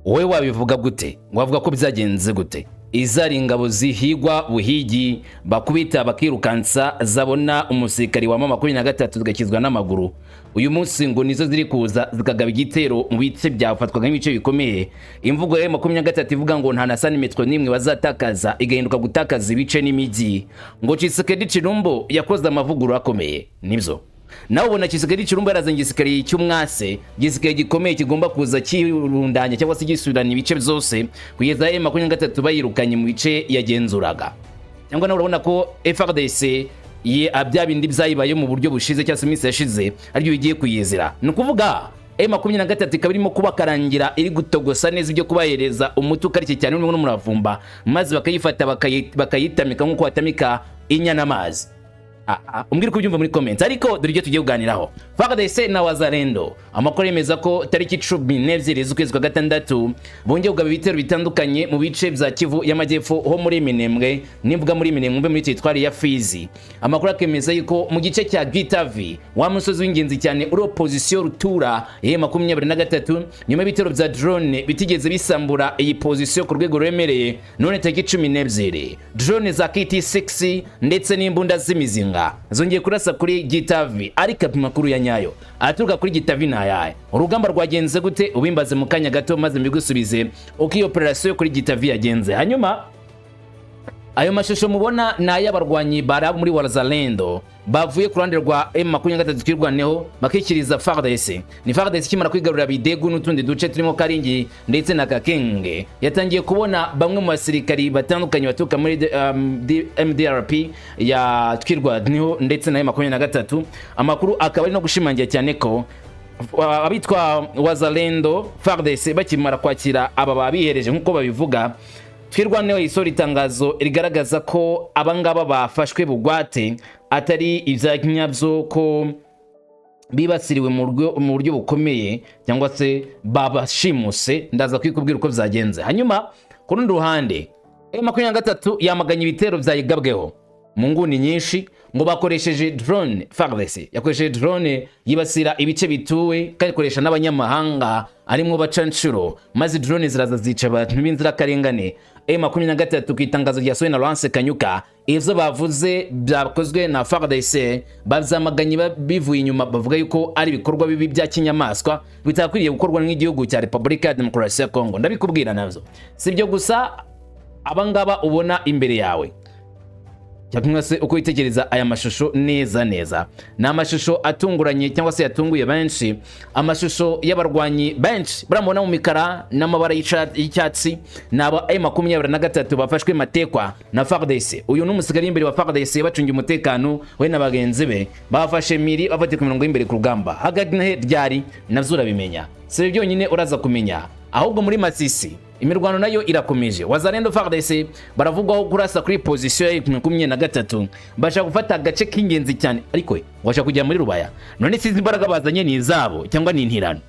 wowe wabivuga gute? Wavuga ko byagenze gute? Izari ingabo zihigwa buhigi bakubita bakirukansa zabona umusirikari wa 23 zigakizwa n'amaguru. Uyu munsi ngo nizo ziri kuza zikagaba igitero mu bice byafatwaga nk'ibice bikomeye. Imvugo ya 23 ivuga ngo nta na santimetro nimwe bazatakaza igahinduka gutakaza ibice n'imijyi. Ngo Tshisekedi Chilombo yakoze amavugurura akomeye. Nibyo. Nawe ubona Tshisekedi Chilombo yarazanye igisirikare cy'umwase, igisirikare gikomeye kigomba kuza kirundanya cyangwa se gisubirana ibice byose kugeza 23 bayirukanye mu bice yagenzuraga. Cyangwa nawe urabona ko FARDC abya bindi byayibaye mu buryo bushize cyangwa se iminsi yashize aryo bigiye kuyizira. Ni ukuvuga M23 ikabirimo kubakarangira iri gutogosa neza ibyo kubahereza umuti ukarike cyane n'umuravumba maze bakayifata bakayitamika nk'uko watamika inyana amazi. Umbwira ko byumva muri comment ariko dore ibyo tugiye kuganiraho. FARDC na Wazalendo amakuru yemeza ko tariki 12 z'ukwezi kwa gatandatu bongeye kugaba ibitero bitandukanye mu bice bya Kivu y'amajyepfo ho muri Minembwe, nimvuga muri Minembwe muri teritwari ya Fizi. Amakuru akemeza yuko mu gice cya Gitavi wa musozi w'ingenzi cyane uri opposition rutura ye 23 nyuma y'ibitero bya drone bitigeze bisambura iyi position ku rwego remereye. None tariki 12 drone za KT6 ndetse n'imbunda z'imizinga zongeye kurasa kuri Gitavi, ariko amakuru ya nyayo aturuka kuri Gitavi nayaye. Urugamba rwagenze gute? Ubimbaze mu kanya gato maze mbigusubize uko iyo operation kuri Gitavi yagenze. Hanyuma ayo mashusho mubona na y'abarwanyi bara muri Wazalendo bavuye ku ruhande rwa M23 twirwaneho bakikiriza FARDC. Ni FARDC kimara kwigarurira bidegu n'utundi duce turimo Karingi ndetse na Kakenge. Yatangiye kubona bamwe mu basirikari batandukanye batuka muri MDRP ya twirwaneho ndetse na M23. Amakuru akaba ari no gushimangira cyane ko abitwa Wazalendo FARDC bakimara kwakira aba babihereje nkuko babivuga. Twirwaneho isori itangazo rigaragaza ko abangaba bafashwe bugwate atari ivyanyabyo ko bibasiriwe mu buryo bukomeye cyangwa se babashimuse. Ndaza kwikubwira uko byagenze. Hanyuma ku rundi ruhande M23 yamaganye ibitero byayigabweho mu nguni nyinshi ngo bakoresheje drone. FARDC yakoresheje drone yibasira ibice bituwe kandi n'abanyamahanga arimo bacanshuro, maze drone ziraza zica abantu b'inzira karengane. M23 kwitangazo ryasohoye na Lance Kanyuka ivyo bavuze byakozwe na FARDC bazamaganye bivuye inyuma, bavuga yuko ari ibikorwa bibi bya kinyamaswa bitakwiriye gukorwa n'igihugu cya Republika ya Demokarasi ya Kongo. Ndabikubwira navyo sibyo gusa abangaba ubona imbere yawe cyangwa se uko itekereza aya mashusho neza na amashusho atunguranye cyangwa se yatunguye benshi. Amashusho y'abarwanyi benshi buramubona mu mikara n'amabara y'icyatsi naba M23 bafashwe matekwa na FARDC. Uyu n'umusigari imbere wa FARDC bacungiye umutekano we n'abagenzi be bafashe miri bafite ku mirongo y'imbere ku rugamba. Hagati ryari navyo urabimenya, si byonyine uraza kumenya ahubwo muri Masisi imirwano nayo irakomeje. Wazalendo FARDC baravugwaho kurasa kuri position ya 13 basha gufata agace k'ingenzi cyane, ariko washa kujya muri Rubaya. None sizi imbaraga bazanye ni izabo cyangwa ni intirano,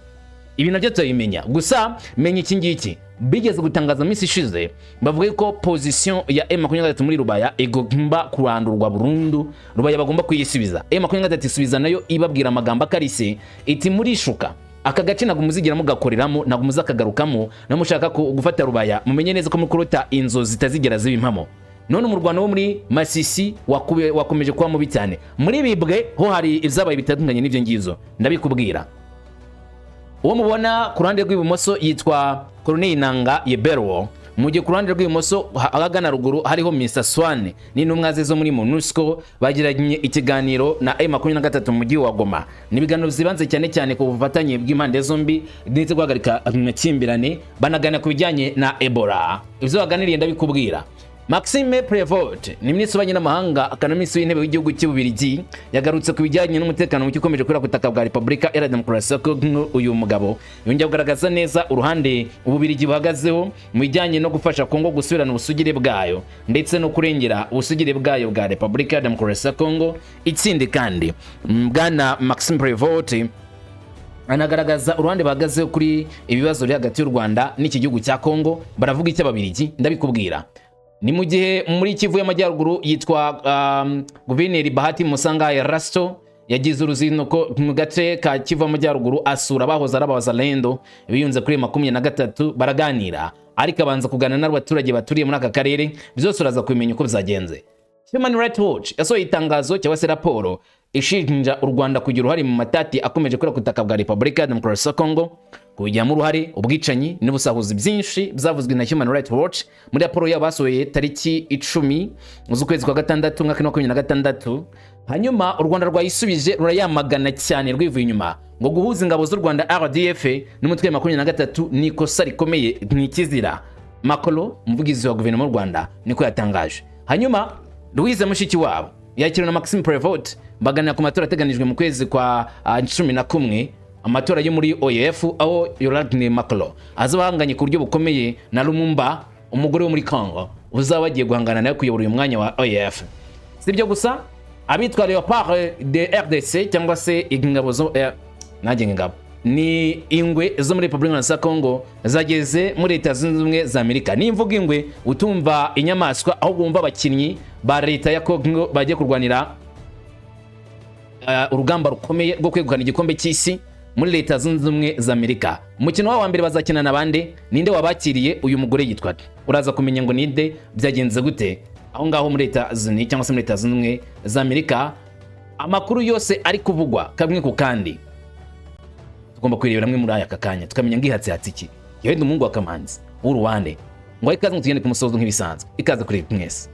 ibi nabyo tuyimenya. Gusa menya iki ngiki bigeze gutangaza minsi ishize bavuga ko position ya M23 muri Rubaya igomba kurandurwa burundu. Rubaya bagomba kuyisubiza. M23 isubiza nayo ibabwira amagambo akarise iti muri shuka aka gace nagumuzigira muzigiramo gakoreramo nagumuza akagarukamo namushaka gufata Rubaya mumenye neza ko mukurota inzo zitazigera zibimpamo. None umurwano wo muri Masisi wakomeje kuba mubi cyane. Muri Bibwe ho hari izabaye bitandukanye n'ivyo ngizo ndabikubwira. Uwo mubona ku ruhande rw'ibumoso yitwa Colonel Nanga Yeberwo, mu gihe ku ruhande rw'ibumoso ahagana ruguru hariho Mr Swane n'intumwa zo muri MONUSCO bagiranye ikiganiro na M23 mu mujyi wa Goma. Nibiganiro zibanze cyane ku bufatanye bw'impande zombi ndetse guhagarika amakimbirane banagana ku bijyanye na Ebola. Ivyo baganiriye ndabikubwira. Maxime Prévost ni minisitiri w'abanyamahanga akanamisi w'intebe w'igihugu cy'Ububirigi yagarutse ku bijyanye n'umutekano ukomeje kuri kutaka bwa Republika ya Demokarasi ya Kongo. Uyu mugabo yongeye kugaragaza neza uruhande Ububirigi buhagazeho mu bijyanye no gufasha Kongo gusubirana ubusugire bwayo ndetse no kurengera ubusugire bwayo bwa Republika ya Demokarasi ya Kongo. Itsindi kandi bwana Maxime Prévost anagaragaza uruhande bahagazeho kuri ibibazo biri hagati y'u Rwanda n'iki gihugu cya Kongo. Baravuga icyo Ababirigi ndabikubwira. Ni mu gihe muri Kivu y'Amajyaruguru yitwa Guverineri Bahati Musanga Erasto yagize uruzinduko mu gace ka Kiva mu Majyaruguru asura abahoze ari Wazalendo biyunze kuri 23 baraganira, ariko abanza kuganira n'abaturage baturiye muri aka karere. Byose uraza kumenya uko bizagenze. Human Rights Watch yasohoye itangazo cyangwa se raporo ishinja u Rwanda kugira uruhare mu matati akomeje kuri kutaka bwa Repubulika ya Demokarasi ya Kongo, kujyamo uruhare ubwicanyi n'ubusahuzi byinshi byavuzwe na Human Rights Watch muri raporo yabasohoye tariki 10 z'ukwezi kwa gatandatu mwaka 2026. Hanyuma u Rwanda rwayisubije rurayamagana cyane rwivuye inyuma ngo guhuza ingabo z'u Rwanda RDF n'umutwe wa 23 ni ikosa rikomeye n'ikizira. Makolo umuvugizi wa guverinoma y'u Rwanda niko yatangaje. Hanyuma Louise Mushikiwabo yakiriwe na Maxime Prévost baganira ku matora ateganijwe mu kwezi kwa 11 amatora yo muri OEF, aho Laurent Makolo azabahanganye ku buryo bukomeye na Lumumba umugore wo muri Congo uzaba bagiye guhangana nawe kuyobora uyu mwanya wa OEF. Sibyo gusa abitwa Leopard de FARDC cyangwa se ingabo zo ingabo ni ingwe zo muri Repubulika ya Kongo zageze muri Leta Zunze Ubumwe za Amerika. Ni imvuga ingwe utumva inyamaswa, aho bumva abakinnyi ba Leta ya Kongo bagiye kurwanira urugamba rukomeye rwo kwegukana igikombe cy'isi muri Leta Zunze Ubumwe za Amerika. Umukino wa mbere bazakina na bande, ninde wabakiriye uyu mugore yitwa? Uraza kumenya ngo ninde byagenze gute aho ngaho muri Leta Zunze cyangwa se muri Leta Zunze Ubumwe za Amerika. Amakuru yose ari kuvugwa kamwe ku kandi tugomba kwirebera mwe muri aya kakanya tukamenya ngihatse hatiki. Yewe umuhungu wa Kamanzi w'Uruwande ngo ikaze mutugende ku musozo nk'ibisanzwe. Ikaze kuri mwese.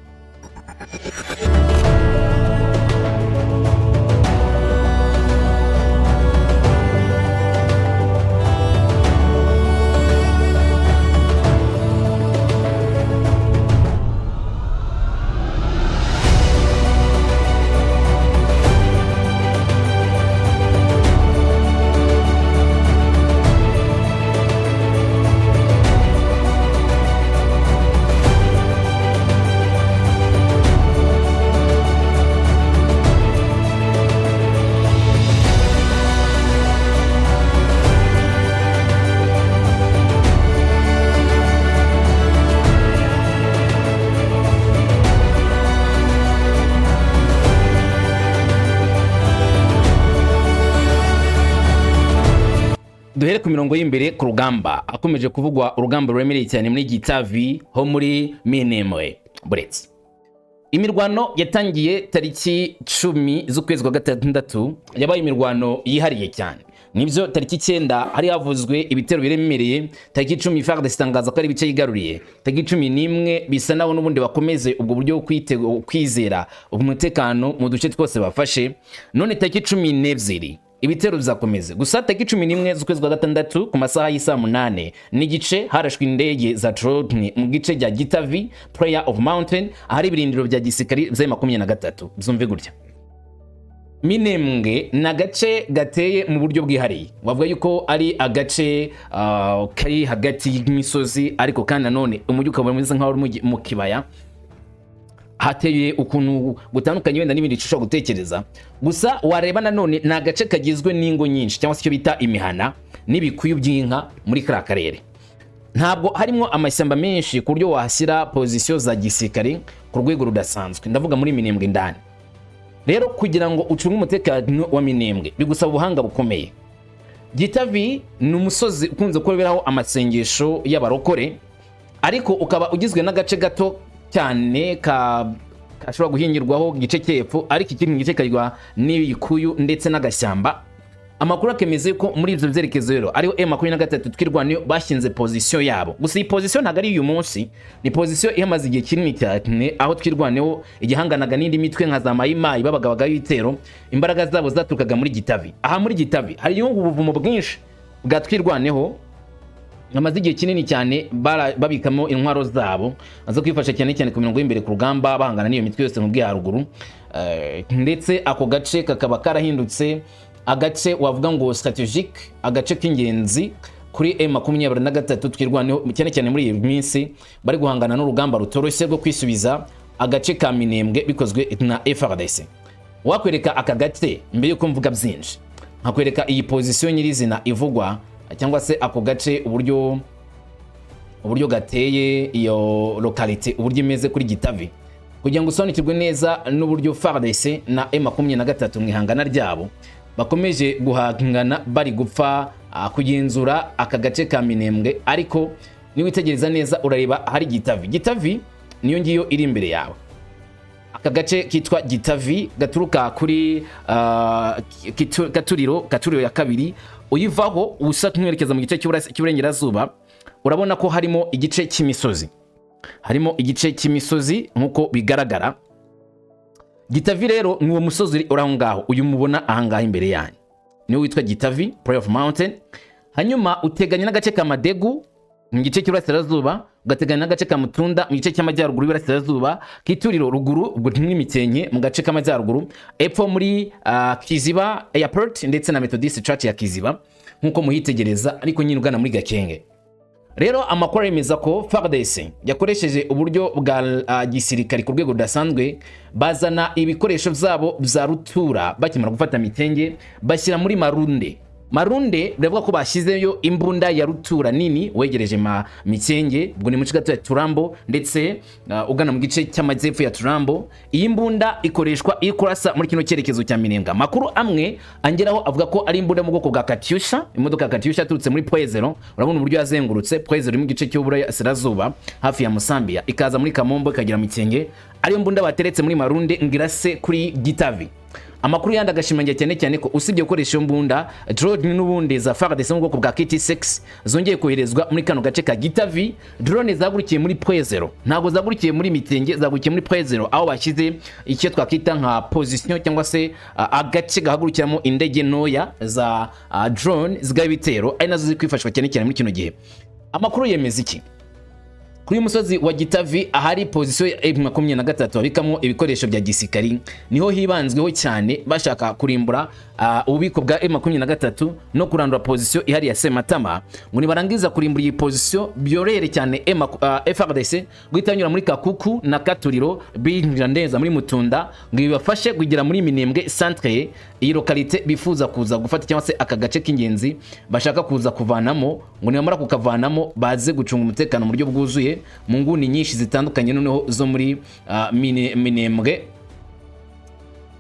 Duhere ku mirongo y'imbere ku rugamba akomeje kuvugwa urugamba ruremereye cyane muri Gitavi ho muri MINEMBWE. Buretse imirwano yatangiye tariki 10 z'ukwezi kwa gatandatu, yabaye imirwano yihariye cyane. Nibyo tariki 9 hari havuzwe ibitero biremereye. Tariki 10 FARDC itangaza ko ari bice yigaruriye. Tariki 11 bisa naho n'ubundi bakomeze ubwo buryo kwizera umutekano mu duce twose bafashe. None tariki 12 ibitero bizakomeze. Gusa tariki 11 z'ukwezi kwa gatandatu ku masaha y'isa 8 n'igice harashwe indege za drone mu gice cya Gitavi Prayer of Mountain, ahari ibirindiro bya gisirikari bya 23. Byumve gutya. MINEMBWE na gace gateye mu buryo bwihariye. Wavuga yuko ari agace kari hagati y'imisozi, ariko kandi nanone umujyi ukaba mwiza nkaho uri mu kibaya. Hateye ukuntu gutandukanye wenda n'ibindi cyo gutekereza. Gusa wareba nanone na gace kagizwe n'ingo nyinshi cyangwa se cyo bita imihana n'ibikuyu by'inka muri kara karere. Ntabwo harimo amashyamba menshi ku buryo wahashyira position za gisirikare ku rwego rudasanzwe. Ndavuga muri MINEMBWE ndani. Rero kugira ngo ucunge umutekano wa MINEMBWE bigusaba ubuhanga bukomeye. Gitavi ni umusozi ukunze kuberaho amasengesho y'abarokore, ariko ukaba ugizwe n'agace gato cyane kashobora guhingirwaho gice cyepfo, ariko ikindi gice kagirwa n'ibikuyu ndetse n'agashyamba. Amakuru akemeze ko muri ibyo byerekezo rero ariho M23 twirwaniye bashinze position yabo. Gusa iyi position ntago ari uyu munsi, ni position ihamaze igihe kinini cyane, aho twirwaneho igihanganaga n'indi mitwe nka za mayimayi babagabaga ibitero. Imbaraga zabo zaturukaga muri Gitavi. Aha muri Gitavi hari ubuvumo bwinshi bwa twirwaneho amaze igihe kinini cyane babikamo intwaro zabo azo kwifasha cyane cyane ku mirongo y'imbere ku rugamba bahangana n'iyo mitwe yose mu bw'iharuguru. Ndetse ako gace kakaba karahindutse agace wavuga ngo strategique, agace k'ingenzi kuri M23 twirwaneho cyane cyane muri iyi minsi bari guhangana n'urugamba rutoroshye rwo kwisubiza agace ka MINEMBWE bikozwe na FARDC. Wakwereka aka gace mbere yuko mvuga byinshi, nkakwereka iyi position nyirizina ivugwa cyangwa se ako gace uburyo gateye iyo localité uburyo imeze kuri Gitavi. kugira ngo usobanukirwe neza n'uburyo FARDC na M23 mwihangana ryabo bakomeje guhangana bari gupfa kugenzura aka gace ka Minembwe. Ariko ni witegereza neza urareba hari Gitavi niyo ngiyo iri imbere yawe. Aka gace kitwa Gitavi gaturuka kuri Katuriro ya kabiri, uyivaho usa kumwerekeza mu gice cy'uburengerazuba, urabona ko harimo igice cy'imisozi nkuko bigaragara. Gitavi rero ni uwo musozi uri aho ngaho, uyu mubona aha ngaho imbere yanyu niwo witwa Gitavi Prey of Mountain. Hanyuma uteganya n'agace ka Madegu mu gice cy'uburasirazuba, ugateganya n'agace ka Mutunda mu gice cy'amajyaruguru y'uburasirazuba, Kituriro ruguru ubwo n'imitenye mu gace k'amajyaruguru, epfo muri Kiziba Airport ndetse na Methodist Church ya Kiziba nkuko muhitegereza, ariko nyine ugana muri Gakenge. Rero amakuru yemeza ko FARDC yakoresheje uburyo bwa gisirikari ku rwego rudasanzwe, bazana ibikoresho byabo bya rutura bakimara gufata mitenge bashyira muri Marunde biravuga ko bashyizeyo imbunda ya rutura nini wegereje mitenge, ubwo ni mu gace ya Turambo ndetse ugana mu gice cy'amajyepfo ya Turambo. Iyi mbunda ikoreshwa ikurasa muri kino cyerekezo cya Minembwe. Makuru amwe angeraho avuga ko ari imbunda mu bwoko bwa Katyusha, imodoka ya Katyusha turutse muri Poezero. Urabona uburyo yazengurutse Poezero mu gice cy'uburasirazuba hafi ya Musambia, ikaza muri Kamombo ikagera mitenge, ari mbunda bateretse muri Marunde ngirase kuri Gitavi. Amakuru yandi agashimangira cyane ko usibye gukoresha iyo mbunda, drone n'ubundi za FARDC mu bwoko bwa KT6 zongeye koherezwa muri kano gace ka Gitavi. Drone zagurukiye muri Poezero, ntago zagurukiye muri mitenge, zagurukiye muri Poezero aho bashyize icyo twakita nka position cyangwa se agace gahagurukiramo indege ntoya za drone z'ibitero, ari nazo zikwifashwa cyane muri kino gihe. Amakuru yemeza iki? Kuri musozi wa Gitavi ahari position ya M23 babikamo ibikoresho bya gisirikari, niho hibanzweho cyane bashaka kurimbura ububiko bwa M23 no kurandura position ihari ya Sematama. Ngo nibarangiza kurimbura iyi position byorere cyane FARDC guhitanyura muri Kakuku na Katuriro binjira ndeza muri Mutunda, ngo bibafashe kugera muri Minembwe centre, iyi localité bifuza kuza gufata cyangwa se aka gace k'ingenzi bashaka kuza kuvanamo. Ngo nibamara kukavanamo baze gucunga umutekano mu buryo bwuzuye mu nguni nyinshi zitandukanye noneho zo muri Minembwe.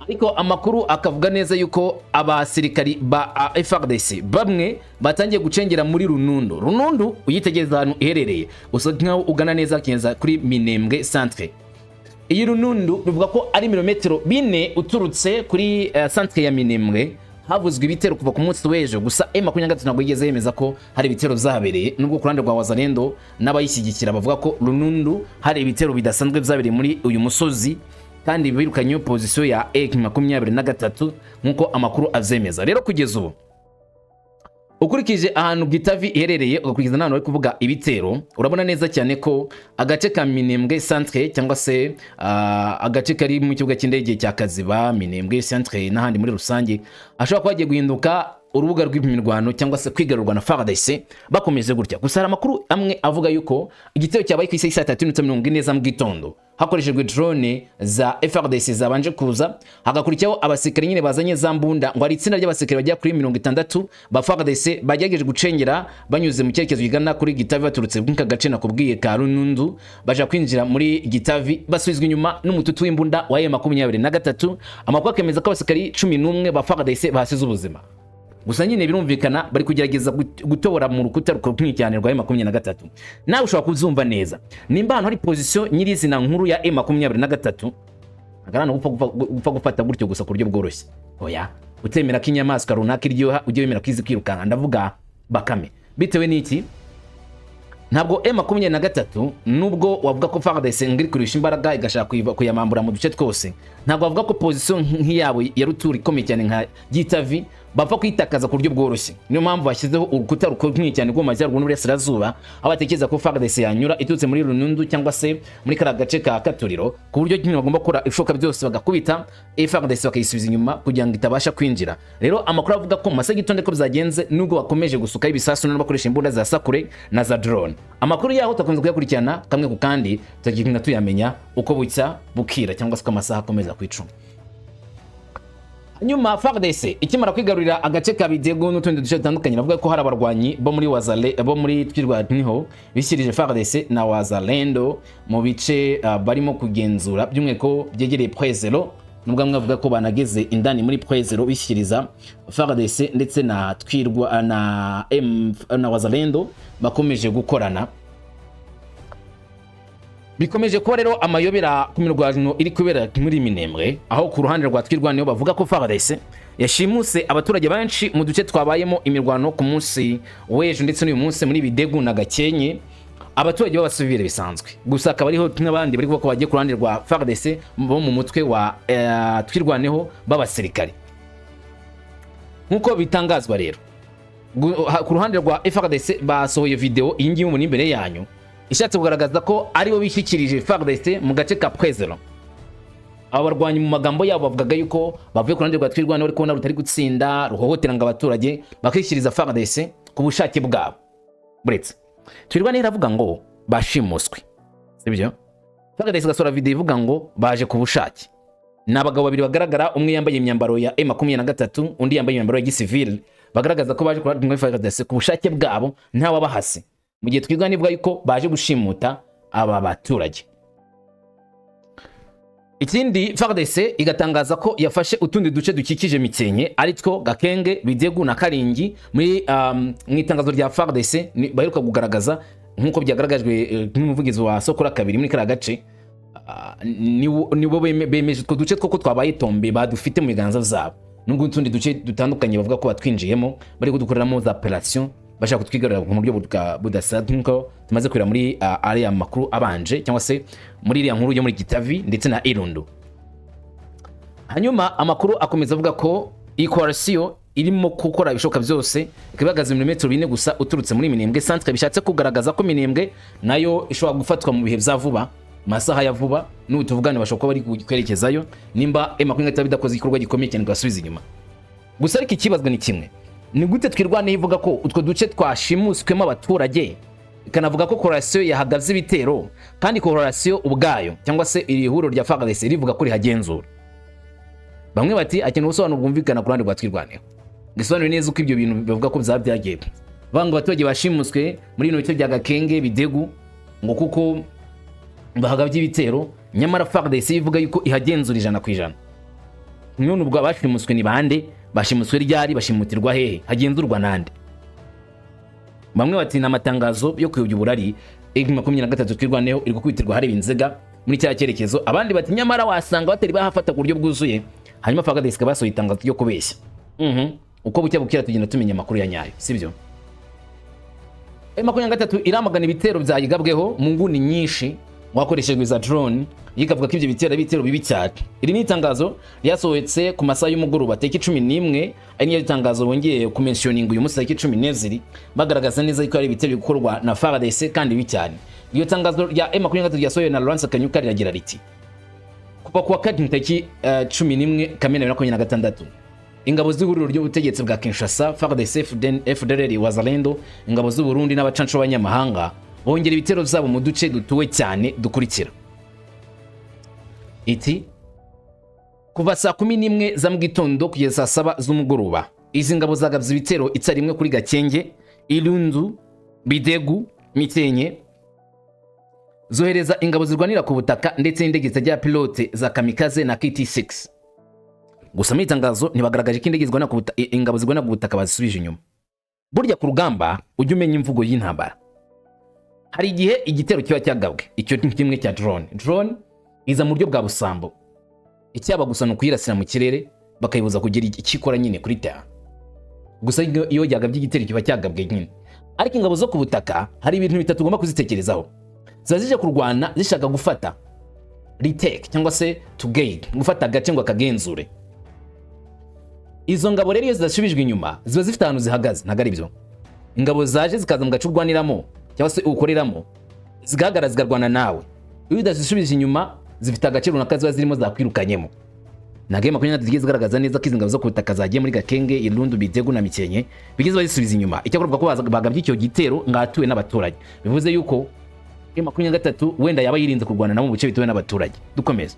Ariko amakuru akavuga neza yuko abasirikari ba FARDC bamwe batangiye gucengera muri Runundu uyitegereza ahantu iherereye, usa nkaho ugana neza kinza kuri Minembwe centre. Iyi Runundu bivuga ko ari milimetero 4 uturutse kuri centre ya Minembwe. Havuzwe ibitero kuva ku munsi w'ejo, gusa M23 ntabwo yigeze yemeza ko hari ibitero zabereye, nubwo ku ruhande rwa Wazalendo n'abayishyigikira bavuga ko Runundu hari ibitero bidasanzwe byabereye muri uyu musozi, kandi birukanye position ya M23 nkuko amakuru azemeza. Rero kugeza ubu ukurikije ahantu Gitavi iherereye, ugakurikiza n'ahantu bari kuvuga ibitero, urabona neza cyane ko agace ka Minembwe centre cyangwa se agace kari mu kibuga cy'indege cya Kaziba, Minembwe centre n'ahandi muri rusange ashobora kuba agiye guhinduka urubuga rw'imirwano cyangwa se kwigarurwa na FARDC bakomeze gutya. Gusa hari amakuru amwe avuga yuko igitero cyabaye ku 3:40 za mu gitondo hakoreshejwe drone za FARDC zabanje kuza, hagakurikiraho abasirikare nyine bazanye za mbunda, ngo ari itsinda ry'abasirikare bajya kuri 60 ba FARDC bagerageje gucengera banyuze mu cyerekezo gigana kuri Gitavi baturutse bw'inka gace nakubwiye ka Runundu, baje kwinjira muri Gitavi basubizwa inyuma n'umututu w'imbunda wa M23. Amakuru akemeza ko abasirikare 11 ba FARDC basize ubuzima. Gusa nyine birumvikana bari kugerageza gutobora mu rukuta rukomeye cyane rwa M23. Nawe ushobora kuzumva neza nimba hano hari position nyirizina nkuru ya M23, agarana gupfa gufata gutyo gusa ku buryo bworoshye. Oya, utemera ko inyamaswa runaka iryoha ujye wemera kwizi kwirukanga, ndavuga bakame. Bitewe n'iki? Ntabwo M23 nubwo wavuga ko FARDC ngiri kurisha imbaraga igashaka kuyamambura mu duce twose, ntabwo wavuga ko position nk'iyabo ya rutura ikomeye cyane nka Gitavi bapfa kwitakaza ku buryo bworoshye. Niyo mpamvu bashyizeho urukuta rukomeye cyane rwo majyaruguru n'uburasirazuba, aho batekereza ko FARDC yanyura itutse muri Runundu cyangwa se muri kara gace ka Katuriro, ku buryo nyine bagomba gukora ishoka byose bagakubita FARDC bakayisubiza inyuma kugira ngo itabasha kwinjira. Rero amakuru avuga ko mu masegonda ko byagenze nubwo bakomeje gusuka ibisasu no bakoresha imbunda za sakure na za drone. Amakuru yaho takunze kuyakurikirana kamwe ku kandi, tugikina tuyamenya uko bucya bukira cyangwa se amasaha akomeza kwicuma. Nyuma FARDC ikimara kwigarurira agace ka Bidego n'utundi duce dutandukanye navuga ko hari abarwanyi bo muri Wazalendo bo muri twirwaniho bishyirije FARDC na Wazalendo mu bice barimo kugenzura by'umweko byegereye Prezero nubwo mwavuga ko banageze indani muri Prezero bishyiriza FARDC ndetse na twirwa na Wazalendo bakomeje gukorana. Bikomeje kuba rero amayobera ku mirwano iri kubera muri Minembwe, aho ku ruhande rwa twirwaniho bavuga ko FARDC yashimuse abaturage benshi mu duce twabayemo imirwano ku munsi w'ejo ndetse n'uyu munsi muri Bidegu na Gakenke, abaturage b'abasivile bisanzwe. Gusa akaba ariho n'abandi bari kuvuga ko bagiye ku ruhande rwa FARDC bo mu mutwe wa twirwaniho b'abasirikare. Nkuko bitangazwa rero ku ruhande rwa FARDC basohoye video iyi ngiyi mu imbere yanyu ishatse kugaragaza ko aribo bishyikirije FARDC mu gace ka Prezero. Abarwanyi mu magambo yabo bavugaga yuko bavuye ku ruhande rwa twirwaniho ariko na rutari gutsinda ruhohoteranga abaturage bakishyiriza FARDC ku bushake bwabo. Buretse twirwaniho iravuga ngo bashimuswe, sibyo? FARDC gasora video ivuga ngo baje ku bushake. N'abagabo babiri bagaragara, umwe yambaye imyambaro ya M23 undi yambaye imyambaro ya gisivile, bagaragaza ko baje ku ruhande rwa FARDC ku bushake bwabo nta wabahase. Mu gihe twirwaniho ivuga yuko baje gushimuta aba baturage. Ikindi FARDC igatangaza ko yafashe utundi duce dukikije Mikenke aritwo Gakenge, Bidegu na Karingi muri mwitangazo rya FARDC baheruka kugaragaza nkuko byagaragajwe n'umuvugizi wa Sokora kabiri muri kara gace. Nibo bemeje utwo duce twoko twabaye tombe badufite mu biganza zabo, nubwo utundi duce dutandukanye bavuga ko batwinjiyemo bari kudukoreramo za operation bashaka kutwigarura mu buryo budasanzwe nko tumaze kwira muri area makuru abanje cyangwa se muri iriya nkuru yo muri Gitavi ndetse na Irundo. Hanyuma amakuru akomeza avuga ko iyi coalition irimo gukora ibishoboka byose ikibagaza milimetero 4 gusa uturutse muri Minembwe centre, bishatse kugaragaza ko Minembwe nayo ishobora gufatwa mu bihe bya vuba, masaha ya vuba n'utuvugane bashobora bari kwerekezayo nimba M23 bidakoze igikorwa gikomeye cyane gasubiza inyuma. Gusa ariko ikibazwa ni kimwe, ni gute twirwaniho ivuga ko utwo duce twashimuswemo abaturage ikanavuga ko coalition yahagaze ibitero kandi coalition ubwayo cyangwa se iri huriro rya FARDC rivuga ko rihagenzura. Bamwe bati akeneye ubusobanuro bwumvikana ku ruhande rwa twirwaniho, gisobanura neza uko ibyo bintu bivuga ko byagiye banga abaturage bashimuswe muri bice bya Gakenge, Bidegu ngo kuko bahagabye ibitero, nyamara FARDC ivuga yuko ihagenzura 100%. None ubwo abashimuswe ni bande? Bashimuswe ryari? Bashimutirwa hehe? Hagenzurwa nande? Bamwe bati n'amatangazo yo kuyobya uburari M23 twirwaniho iri gukwitirwa hareba inzega muri cya cyerekezo. Abandi bati nyamara wasanga batari bahafata ku buryo bwuzuye, hanyuma FARDC basohoye itangazo ryo kubeshya. Uko bucya bukira tugenda tumenya amakuru ya nyayo, sibyo? M23 iramagana ibitero byayigabweho mu nguni nyinshi mwakoreshejwe za drone, yikavuga ko ibyo bitero bibi cyane. Iri ni itangazo ryasohotse ku masaha y'umugoroba tariki 11, ari niyo itangazo bongeye ku mentioning uyu munsi tariki 12 bagaragaza neza ko ari ibitero bikorwa na FARDC kandi bibi cyane. Iyo tangazo rya M23 ryasohoye na Lawrence Kanyuka riragira riti: kuva kuwa tariki 11 Kamena 2026 ingabo z'ihuriro ry'ubutegetsi bwa Kinshasa, FARDC, FDLR, Wazalendo, ingabo z'u Burundi n'abacanco b'abanyamahanga bongera ibitero byabo mu duce dutuwe cyane dukurikira. Iti kuva saa 11 za mu gitondo kugeza saa 7 z'umugoroba izi ngabo zagabye ibitero icyarimwe kuri Gakenge, Irundo, Bidegu, Mikenke, zohereza ingabo zirwanira ku butaka ndetse n'indege zijya pilote za kamikaze na KT6. Gusa mu itangazo ntibagaragaje ko indege zirwanira ku butaka ingabo zirwanira ku butaka bazisubije inyuma. Burya ku rugamba ujye umenya imvugo y'intambara. Hari igihe igitero kiba cyagabwe, icyo kimwe cya drone iza mu buryo bwa busambo, icyaba gusa no kuyirasira mu kirere bakayibuza kugira ikikora nyine kuri terre. Gusa iyo yagabye igitero kiba cyagabwe nyine. Ariko ingabo zo ku butaka hari ibintu bitatu tugomba kuzitekerezaho. Zazije kurwana zishaka gufata retake cyangwa se to gain, gufata agace ngo akagenzure. Izo ngabo rero iyo zidashubijwe inyuma ziba zifite ahantu zihagaze, ntago ari byo. Ingabo zaje zikaza mu gace urwaniramo cyangwa se ukoreramo zigahagara zigarwana nawe, iyo udashubije inyuma zifite agace runaka ziba zirimo zakwirukanyemo. Na game makumyabiri zigiye zigaragaza neza ko izi ngabo zo ku butaka zagiye muri Gakenge, Irundo, Bidegu na Mikenke bigeze bazisubiza inyuma. Icyakorwa ko bagabye icyo gitero ngatuwe n'abaturage, bivuze yuko M23 wenda yaba yirinze kurwana nabo mu bice bituwe n'abaturage. Dukomeza.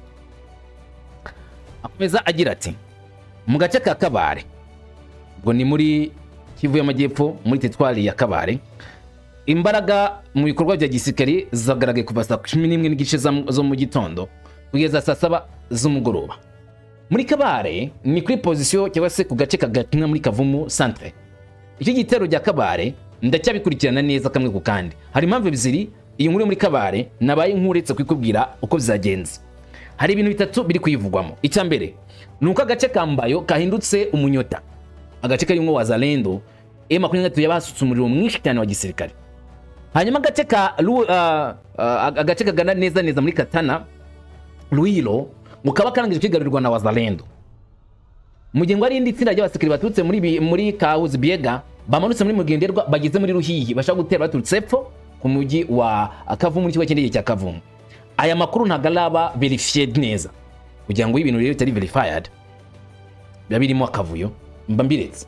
Akomeza agira ati: mu gace ka Kabare, ngo ni muri Kivu y'Amajyepfo muri teritwari ya Kabare. Imbaraga mu bikorwa bya gisirikare zagaragaye kuva saa 11 n'igice zo mu gitondo kugeza saa 7 z'umugoroba. Muri Kabare ni kuri position cyangwa se ku gace kagatuna muri Kavumu centre. Iki gitero rya Kabare ndacyabikurikirana neza kamwe ku kandi. Hari impamvu biziri iyi nkuru muri Kabare nabaye nkuretse kwikubwira uko bizagenza. Hari ibintu bitatu biri kuyivugwamo. Icyambere nuko agace kambayo kahindutse umunyota. Agace karimo Wazalendo M23 yabasutse umuriro mwinshi cyane wa gisirikare. Hanyuma agace kagana neza muri Katana Luilo mukaba karangije kwigarurirwa na Wazalendo. Mu gihe ngo ari indi tsinda ry'abasirikare baturutse muri Kauzi Biega bamanutse muri Mugenderwa bageze muri Ruhihi bashaka gutera baturutse epfo ku mujyi wa Kavumu n'ikigo cy'indege cya Kavumu. Aya makuru ntagalaba verified neza kugira ngo ibintu rero bitari verified birimo akavuyo mbambiretse.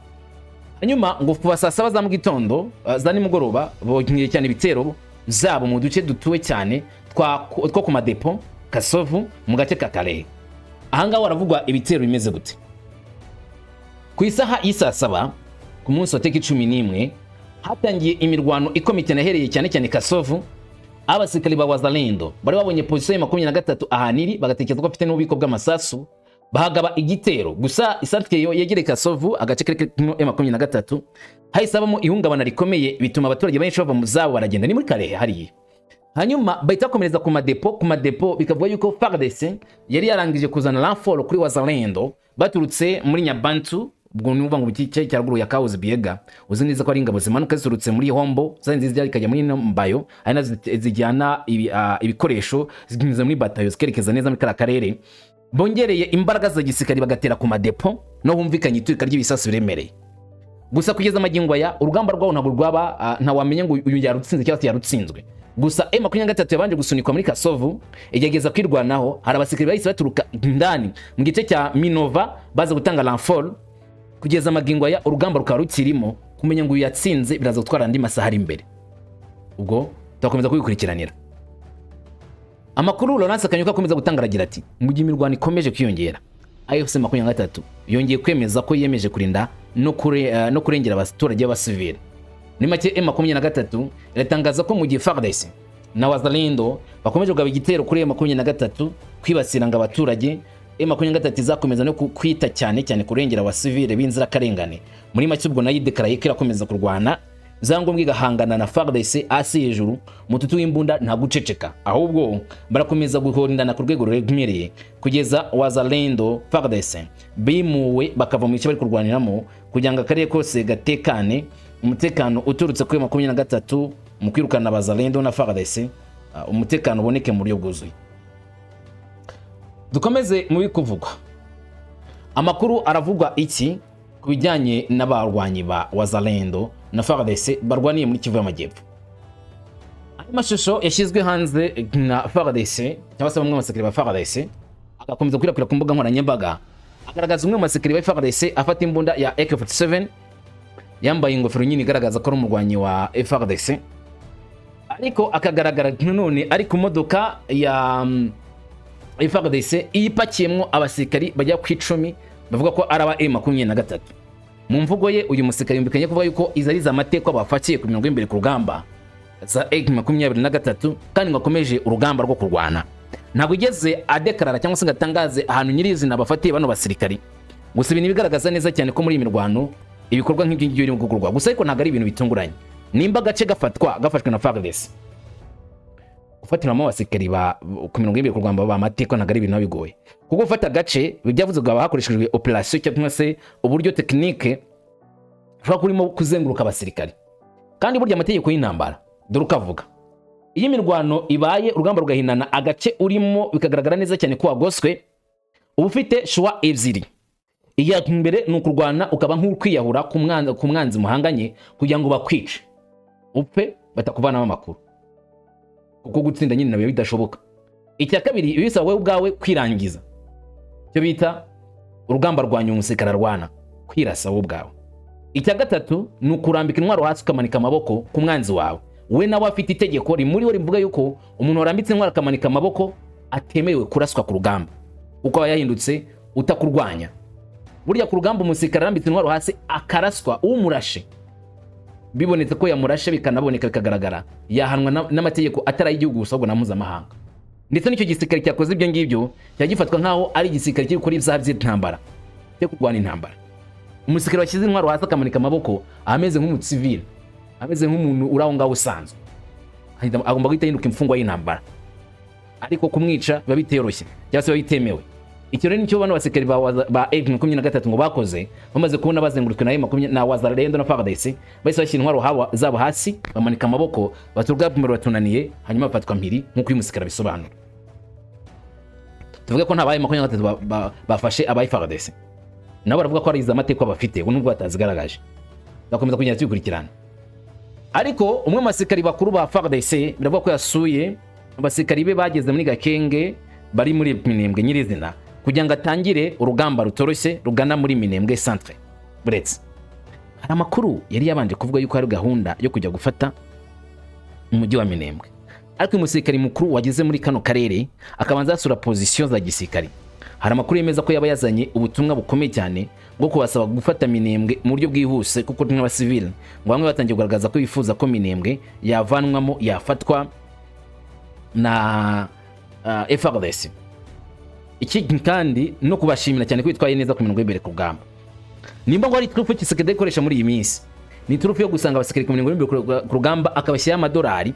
Hanyuma ngo kuva saa 7 za mu gitondo za nimugoroba bonyeye cyane ibitero zabo mu duce dutuwe cyane two ku madepo Kasovu mu gace ka Kare. Ahanga waravugwa ibitero bimeze gute. Ku isaha y'isa 7 ku munsi wa tariki 11 hatangiye imirwano ikomeye cyane hereye cyane Kasovu. Abasirikali ba Wazalendo bari babonye position ya 23 ahaniri bagatekereza ko afite n'ububiko bw'amasasu bahagaba igitero. Gusa isantike yo yegereye Kasovu agace kari ya 23 haisabamo ihungabana rikomeye bituma abaturage benshi bava mu zabo baragenda ni muri Kare hariye. Hanyuma bahita komereza ku madepo bikavuga yuko FARDC yari yarangije kuzana renfort kuri Wazalendo baturutse muri Nyabantu ubwo nuvuga ngo bikice cyaruguru ya Kauzi Biega. Uzi neza ko ari ingabo zimanuka ziturutse muri Hombo zanzi zijya muri Mbayo ari nazo zijyana ibikoresho zigize muri batayo zikerekeza neza muri karere. Bongereye imbaraga za gisirikare bagatera ku madepo no humvikanye iturika ry'ibisasu biremereye. Gusa kugeza magingo ya urugamba rwawo ntabwo rwaba nta wamenye ngo uyu yarutsinze cyangwa yarutsinzwe. Gusa M23 yabanje gusunikwa muri Kasovu igegeza kwirwanaho. Hari abasirikare bahise baturuka ndani mu gice cya Minova baza gutanga renfort. Kugeza magingo ya urugamba rukirimo kumenya ngo uyu yatsinze biraza gutwara andi masaha ari imbere. Ubwo tutakomeza kubikurikiranira. Amakuru Laurence Kanyuka akomeza gutangaragira ati mu gihe imirwano ikomeje kwiyongera AFC 23 yongeye kwemeza ko yemeje kurinda no kurengera abaturage b'abasivile. Ni make M23 iratangaza ko mu gihe FARDC na Wazalendo bakomeje kugaba igitero kuri M23 kwibasira ngo abaturage M23 izakomeza no kwita cyane kurengera abasivile b'inzira karengane. Muri make ubwo nayo idekaraye ko irakomeza kurwana zangombwa igahangana na FARDC asi hejuru mututu w'imbunda nta guceceka, ahubwo barakomeza guhorindana ku rwego ruremereye kugeza Wazalendo FARDC bimuwe bakava mu bice bari kurwaniramo kugira ngo akarere kose gatekane. Umutekano uturutse kuri 23 mu kwirukana Wazalendo na FARDC umutekano uboneke mu buryo bwuzuye. Dukomeze mu bikuvugwa. Amakuru aravugwa iki kubijyanye n'abarwanyi ba Wazalendo na FARDC barwaniye muri Kivu y'Amajyepfo. Amashusho yashyizwe hanze na FARDC cyangwa se bamwe mu basirikare ba FARDC agakomeza kwirakwira ku mbuga nkoranyambaga agaragaza umwe mu basirikare ba FARDC afata imbunda ya AK47 yambaye ingofero nyine igaragaza ko ari umurwanyi wa FARDC, ariko akagaragara none ari ku modoka ya FARDC iyipakiyemo abasirikari bajya ku 10 bavuga ko ari aba M23. Mu mvugo ye uyu musirikari yumvikanye kuvuga yuko izariza amateka bafakiye ku mirongo imbere ku rugamba za M23 kandi ngakomeje urugamba rwo kurwana. Ntabwo igeze adekarara cyangwa se ngatangaze ahantu nyirizina bafatiye bano basirikari. Gusa ibintu bigaragaza neza cyane ko muri imirwano ibikorwa nk'ibyo ngibyo biri mu gukorwa. Gusa ariko ntabwo ari ibintu bitunguranye. Nimba gace gafashwe na FARDC ufatiramo abasirikari ba ku mirongo imbere ku rugamba ba amateka ntabwo ari ibintu bigoye, kuko ufata gace byavuze ngo hakoreshejwe operation cyangwa se uburyo technique ushobora kurimo kuzenguruka abasirikari. Kandi burya amategeko y'intambara dore ukavuga iyi mirwano ibaye urugamba rugahinana agace urimo bikagaragara neza cyane ko wagoswe uba ufite shwa ebyiri. Iya mbere ni ukurwana ukaba nk'ukwiyahura ku mwanzi muhanganye kugira ngo bakwice upfe batakuvanamo amakuru, kuko gutsinda nyine nabyo bidashoboka. Icya kabiri bisaba wowe ubwawe kwirangiza, cyo bita urugamba rwanya umusirikare arwana kwirasa wowe ubwawe. Icya gatatu ni ukurambika intwaro hasi ukamanika amaboko ku mwanzi wawe. We nawe afite itegeko rimuri rivuga yuko umuntu warambitse intwaro akamanika amaboko atemewe kuraswa ku rugamba uko yahindutse utakurwanya. burya ku rugamba umusirikare arambitse intwaro hasi akaraswa umurashe bibonetse ko yamurashe bikanaboneka bikagaragara yahanwa n'amategeko atari y'igihugu gusa ahubwo na mpuzamahanga. Ndetse n'icyo gisirikare cyakoze ibyo ngibyo cyagifatwa nkaho ari igisirikare kiri gukora ibyaha by'intambara cyo kurwana intambara. Umusirikare washyize intwaro hasi akamanika amaboko ameze nk'umucivile, ameze nk'umuntu uri aho ngaho usanzwe, agomba guhita yihinduka imfungwa y'intambara, ariko kumwica biba bitoroshye cyangwa se biba bitemewe. Icyo rero nicyo bano basirikare ba M23 ngo bakoze bamaze kubona bazengurutswe na M23 na Wazalendo na FARDC, bahise bashyira intwaro zabo hasi bamanika amaboko baturwa bumero batunaniye, hanyuma bafatwa mpiri nk'uko uyu musirikare bisobanura. Tuvuge ko nta ba M23 bafashe abayi FARDC, nabo baravuga ko ari izamateko bafite nubwo batazigaragaje, bakomeza kugenda tubikurikirana. Ariko umwe mu basirikare bakuru ba FARDC biravuga ko yasuye abasirikare be bageze muri Gakenge bari muri Minembwe nyirizina kugira ngo atangire urugamba rutoroshye rugana muri Minembwe centre. Buretse hari amakuru yari yabanje kuvuga yuko hari gahunda yo kujya gufata umujyi wa Minembwe, ariko umusirikare mukuru wageze muri kano karere akabanza asura position za gisirikare. Hari amakuru yemeza ko yaba yazanye ubutumwa bukomeye cyane bwo kubasaba gufata Minembwe mu buryo bwihuse, kuko n'abasivile ngo bamwe batangiye kugaragaza ko bifuza ko Minembwe yavanwamo yafatwa na FARDC. Iki kandi no kubashimira cyane kwitwaye neza ku mirongo imbere ku rugamba. Nimba ngo ari trufu kisekede ikoresha muri iyi minsi, ni trufu yo gusanga abasirikare ku mirongo imbere ku rugamba akabashyira amadolari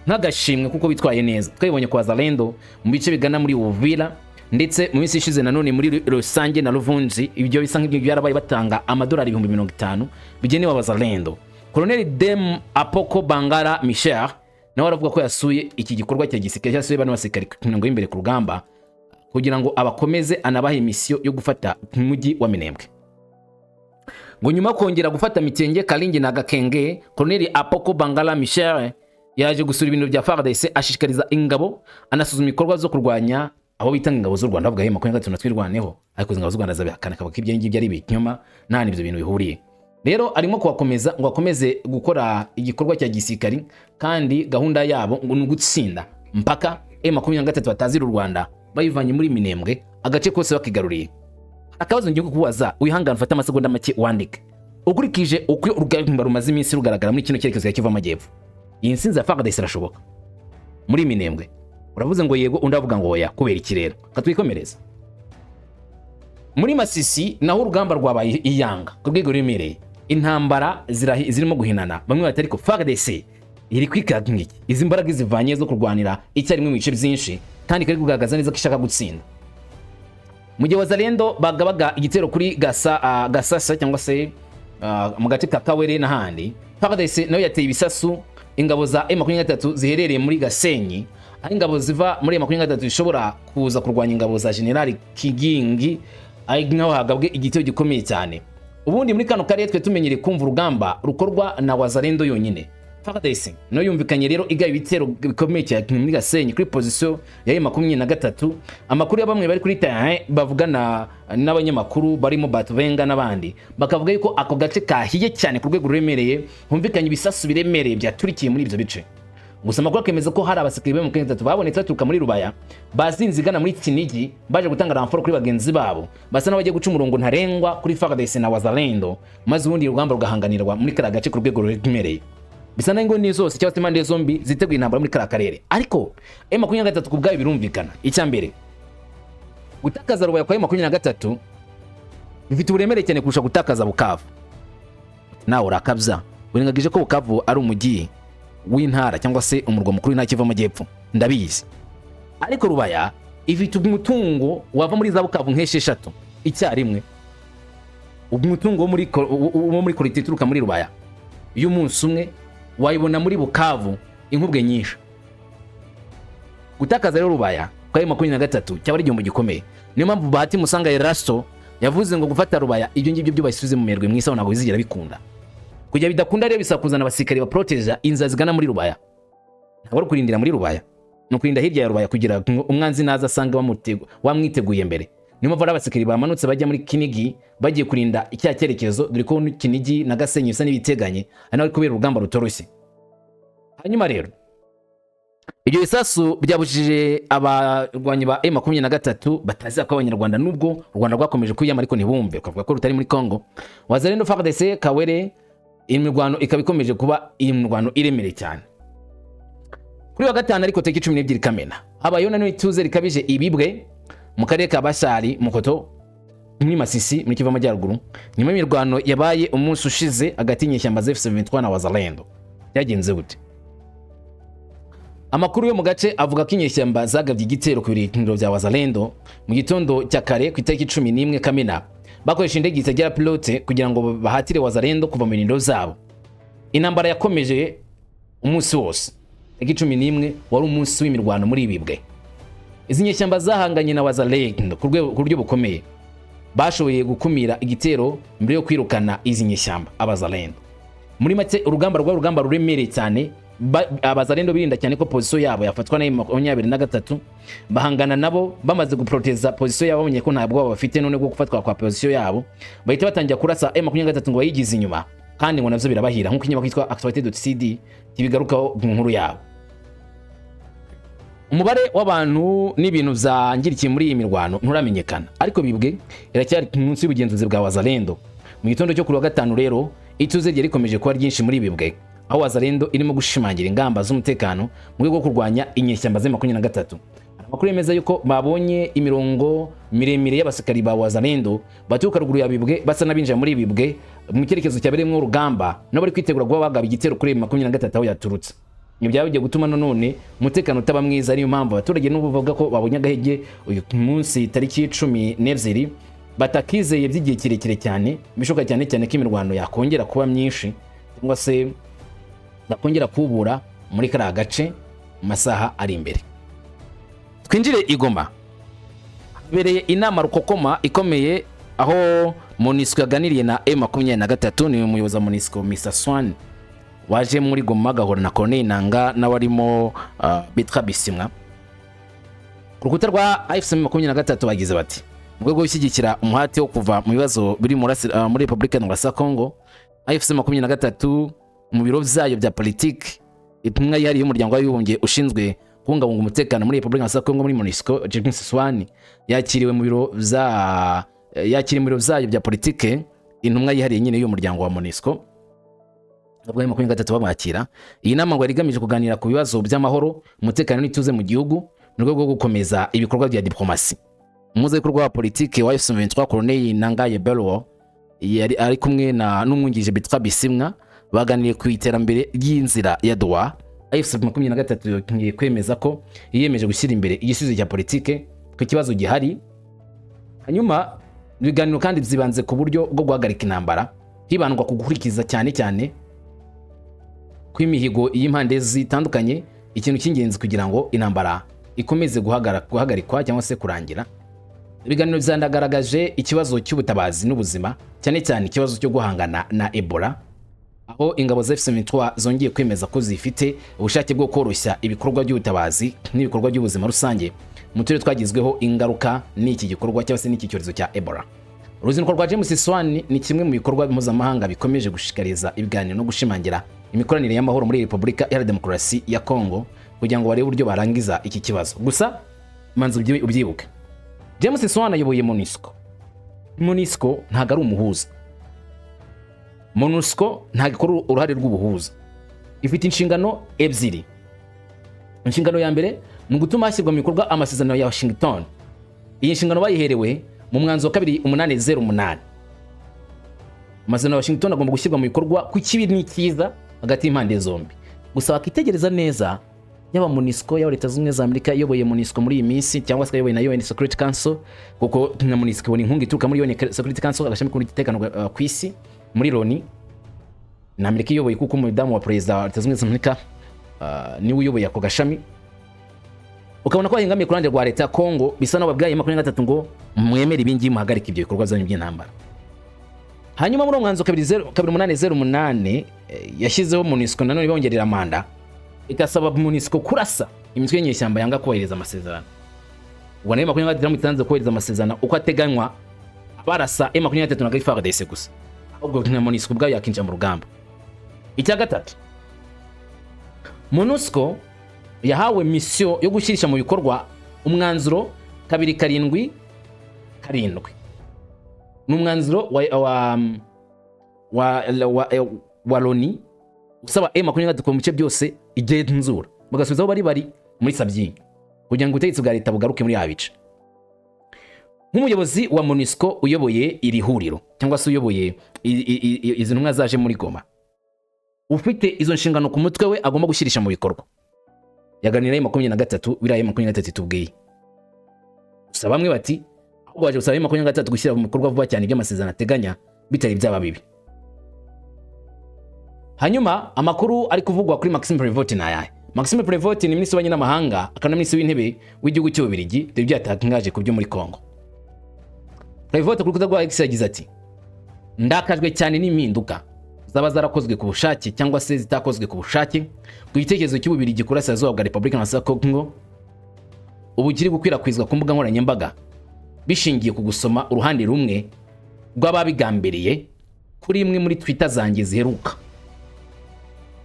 nk'agashimwe kuko bitwaye neza. Twabibonye kwa Wazalendo mu bice bigana muri Uvira, ndetse mu minsi ishize nanone muri Rusange na Ruvunzi ibyo bisa nk'ibyo byarabaye batanga amadolari 50,000 bigenewe Wazalendo. Colonel Dem Apoko Bangara Michel nawe aravuga ko yasuye iki gikorwa cya gisirikare cyasuye bano basirikare ku mirongo imbere ku rugamba kugira ngo abakomeze anabahe misiyo yo gufata umujyi wa Minembwe. Ngo nyuma kongera gufata Mitenge, Kalingi na Gakenge, Colonel Apoko Bangala Michel yaje gusura ibintu bya FARDC ashishikariza ingabo anasuzuma ibikorwa zo kurwanya abo bitanga ingabo z'u Rwanda, bavuga makumyabiri na gatatu twirwaneho, ariko ingabo z'u Rwanda zabihakana ko ibyo ngibyo ari ibinyoma nta n'ibyo bintu bihuriye. Rero arimo kubakomeza ngo akomeze gukora igikorwa cya gisirikari, kandi gahunda yabo ngo n'ugutsinda mpaka M23 batazira u Rwanda bayivanye muri Minembwe agace kose bakigaruriye. Akabazo ngiye kukubaza wihangana ufata amasegonda make wandike, ukurikije uko urugamba rumaze iminsi rugaragara muri kino cyerekezo ya Kiva Amajyepfo, iyi nsinzi ya FARDC irashoboka muri Minembwe? Uravuze ngo yego, undavuga ngo oya, kubera iki rero? Katwikomereza. Muri Masisi naho urugamba rwabaye iyanga ku rwego ruremereye, intambara zirimo guhinana, bamwe batari ko FARDC iri kwikanga iki izi mbaraga zivanye zo kurwanira icyarimwe mu bice byinshi, kandi kari kugaragaza neza ko ishaka gutsinda. Mu gihe Wazalendo bagabaga igitero kuri Gasasa cyangwa se mu gace ka Kawere n'ahandi, FARDC nayo yateye ibisasu ingabo za M23 ziherereye muri Gasenyi, aho ingabo ziva muri M23 zishobora kuza kurwanya ingabo za General Kigingi, aho naho hagabwe igitero gikomeye cyane. Ubundi muri kano karere twe tumenyere kumva urugamba rukorwa na Wazalendo yonyine. FARDC no yumvikanye rero igaye ibitero bikomeye cyane muri Gasenyi kuri position ya M23. Amakuru ya bamwe bari kuri terrain bavugana n'abanyamakuru barimo Batuvenga n'abandi bakavuga yuko ako gace kahiye cyane ku rwego ruremereye, humvikanye ibisasu biremereye byaturikiye muri ibyo bice. Gusa amakuru akemeza ko hari abasirikare mu Kinshasa babonetse baturuka muri Rubaya bazinzigana muri Kinigi baje gutanga ramforo kuri bagenzi babo, basa n'abagiye guca umurongo ntarengwa kuri FARDC na Wazalendo, maze ubundi urugamba rugahanganirwa muri kara gace ku rwego ruremereye. Bisa n'ingo ni zose cyangwa se impande zombi ziteguye intambara muri kara karere, ariko M23 kubwayo birumvikana. Icya mbere, gutakaza Rubaya kwa M23 bifite uburemere cyane kurusha gutakaza Bukavu. Nawe urakabya urengagije ko Bukavu ari umujyi w'intara cyangwa se umurwa mukuru w'intara Kiva Amajyepfo, ndabizi, ariko Rubaya ifite umutungo wava muri za Bukavu nk'esheshatu icyarimwe. Umutungo wo muri Kuri turuka muri Rubaya y'umunsi umwe wayibona muri Bukavu inkubwe nyinshi. Gutakaza rero Rubaya kwa M23 cyaba ari igihombo gikomeye. Niyo mpamvu Bahati Musanga Erasto yavuze ngo gufata Rubaya ibyo ngibyo byo bayisubize mu merwe mwisa ntabwo bizigira bikunda. Kujya bidakunda rero bisakuzana abasirikare ba protege inza zigana muri Rubaya. Ntabwo kurindira muri Rubaya, no kurinda hirya ya Rubaya kugira umwanzi naza asanga wamwiteguye mbere. Niyo mpamvu abasirikare bamanutse bajya muri Kinigi bagiye kurinda icya cyerekezo, dore ko Kinigi na Gasenyi bisa n'ibiteganye, ari naho kubera urugamba rutoroshye. Hanyuma rero Ibyo bisasu byabujije abarwanyi ba M23 batazi ko abanyarwanda nubwo Rwanda rwakomeje kwiyama ariko ntibumve ukavuga ko rutari muri Congo. Wazalendo FARDC Kawere imirwano ikabikomeje kuba imirwano iremere cyane. Kuri wa gatanu ariko tariki 12 Kamena abayona n'ituze rikabije ibibwe mu karere ka Bashari Mukoto muri Masisi muri Kivu Amajyaruguru nyuma y'imirwano yabaye umunsi ushize hagati y'inyeshyamba za F23 na Wazalendo. Byagenze gute? Amakuru yo mu gace avuga ko inyeshyamba zagabye igitero ku birindiro bya Wazalendo mu gitondo cya kare ku itariki 11 Kamena bakoresha indege zitagira pilote kugira ngo bahatire Wazalendo kuva mu birindiro zabo. Intambara yakomeje umunsi wose. Tariki 11 wari umunsi w'imirwano muri ibibwe. Izi nyeshyamba zahanganye na Wazalendo ku buryo bukomeye. Bashoboye gukumira igitero mbere yo kwirukana izi nyeshyamba abazalendo. Muri make urugamba ruremereye cyane. Abazalendo birinda cyane ko position yabo yafatwa na M23 bahangana nabo bamaze guproteza position yabo babonye ko ntabwo bafite none bwo gufatwa kwa position yabo bahita batangira kurasa M23 ngo bayigize inyuma kandi ngo navyo birabahira nkuko inyuma kwitwa actualité.cd kibigarukaho mu nkuru yabo. Umubare w'abantu n'ibintu byangirikiye muri iyi mirwano nturamenyekana ariko bibwe iracyari munsi y'ubugenzuzi bwa Wazalendo. Mu gitondo cyo kuri wa gatanu rero ituze rye rikomeje kuba ryinshi muri bibwe aho Wazalendo irimo gushimangira ingamba z'umutekano mu rwego rwo kurwanya inyeshyamba za 23. Amakuru yemeza yuko babonye imirongo miremire y'abasikari ba Wazalendo batuka ruguru ya bibwe basa nabinjira muri bibwe mu cyerekezo cyabereyemo urugamba no bari kwitegura guba bagaba igitero kuri 23 aho yaturutse. Ibyo byagiye gutuma none umutekano utaba mwiza ariyo mpamvu abaturage n'ubuvuga ko babonye agahege uyu munsi tariki 12 batakizeye by'igihe kirekire cyane bishoka cyane cyane ko imirwano yakongera kuba myinshi cyangwa se nakongera kubura muri kara gace masaha ari imbere. Twinjire igoma bereye inama rukokoma ikomeye aho MONUSCO yaganiriye na M23 ni umuyobozi wa MONUSCO Mr Swan waje muri Goma gahora na Kane nanga nawarimo Bitra Bisimwa. Urukuta rwa AFC23 bagize bati mu rwego gushyigikira umuhati wo kuva mu bibazo biri muri Republika ya Congo AFC23 mu biro byayo bya politiki itumwa yari y'umuryango w'abibumbye ushinzwe kubungabunga umutekano muri Republika ya Congo muri MONUSCO Mr Swan yakiriwe mu biro byayo bya politiki intumwa yihariye nyine y'umuryango wa MONUSCO ubwo M23 bamwakira. Iyi nama ngo yarigamije kuganira ku bibazo by'amahoro umutekano n'ituze mu gihugu mu rwego rwo gukomeza ibikorwa bya diplomasi. Umuzekorwa wa politiki wa F23 Colonel Nangaye Belwo yari ari kumwe na n'umwungirije Bitra Bisimwa baganiriye ku iterambere ry'inzira ya Doha. AFC23 yongeye kwemeza ko yiyemeje gushyira imbere igisubizo cya politiki ku kibazo gihari. Hanyuma ibiganiro kandi byibanze ku buryo bwo guhagarika intambara hibandwa ku gukurikiza cyane kw'imihigo y'impande zitandukanye ikintu cy'ingenzi kugira ngo intambara ikomeze guhagarikwa cyangwa se kurangira. Ibiganiro byandagaragaje ikibazo cy'ubutabazi n'ubuzima cyane ikibazo cyo guhangana na Ebola aho ingabo za F23 zongeye kwemeza ko zifite ubushake bwo koroshya ibikorwa by'ubutabazi n'ibikorwa by'ubuzima rusange mu turere twagizweho ingaruka n'iki gikorwa cyangwa se n'iki cyorezo cya Ebola. Uruzinduko rwa James Swan ni kimwe mu bikorwa mpuzamahanga bikomeje gushikariza ibiganiro no gushimangira imikoranire y'amahoro muri Republika ya Demokarasi ya Congo kugira ngo barebe uburyo barangiza iki kibazo. Gusa manzi ubyibuke James Swan ayoboye MONUSCO. MONUSCO ntago ari umuhuza. MONUSCO ntago ikora uruhare rw'ubuhuza. Ifite inshingano ebyiri. Inshingano ya mbere ni gutuma hashyirwa mu bikorwa amasezerano ya Washington. Iyi nshingano bayiherewe mu mwanzuro 2808. Amasezerano ya Washington agomba gushyirwa mu bikorwa ku kibi n'ikiza hagati y'impande zombi. Gusa bakitegereza neza yaba MONUSCO ya Leta Zunze za Amerika yoboye MONUSCO muri iyi minsi cyangwa se yoboye na UN Security Council kuko na MONUSCO ibona inkunga ituruka muri UN Security Council agashami k'umutekano ku isi muri Loni na Amerika yoboye kuko umudamu wa President wa Leta Zunze za Amerika ni uyoboye ako gashami. Ukabona ko bahingamiye ku ruhande rwa Leta ya Congo bisa n'ababwaye 23 ngo mwemere ibingi muhagarika ibyo bikorwa byanyu by'intambara. Hanyuma muri umwanzo 2808 yashyizeho MONUSCO nanone bongerera manda ikasaba MONUSCO kurasa imitwe y'inyeshyamba yanga kubahiriza amasezerano. Ubwo nayo 23 itanze kubahiriza amasezerano uko ateganywa barasa M23 na FARDC gusa. Ahubwo nka MONUSCO ubwayo yakinja mu rugamba. Icya gatatu MONUSCO yahawe mission yo gushyirisha mu bikorwa umwanzuro 277 n'umwanzuro wa Loni usaba M23 mu bice byose igenzura bagasubizaho bari muri Sabyinyo kugira ngo ubutegetsi bwa leta bugaruke muri abice. Nk'umuyobozi wa MONUSCO uyoboye iri huriro cyangwa se uyoboye izi ntumwa zaje muri Goma, ufite izo nshingano ku mutwe we agomba gushirisha mu bikorwa. Yaganira M23 biraye M23 tubwiye. Gusa bamwe bati ahubwo baje gusaba M23 gushyira mu bikorwa vuba cyane by'amasezerano ateganya bitari byaba bibi. Hanyuma amakuru ari kuvugwa kuri Maxime Prévost na yaye. Maxime Prévost ni minisitiri w'abanye n'amahanga akana minisitiri w'intebe w'igihugu cy'Ububiligi byo byatangaje ku byo muri Kongo. Prévost kuri kutagwa X yagize ati ndakajwe cyane n'impinduka zaba zarakozwe ku bushake cyangwa se zitakozwe ku bushake ku gitekerezo cy'Ububiligi kurasirazuba bwa Republika ya Kongo ubu kiri gukwirakwizwa ku mbuga nkoranyambaga bishingiye ku gusoma uruhande rumwe rw'ababigambiriye kuri imwe muri Twitter zanjye ziheruka.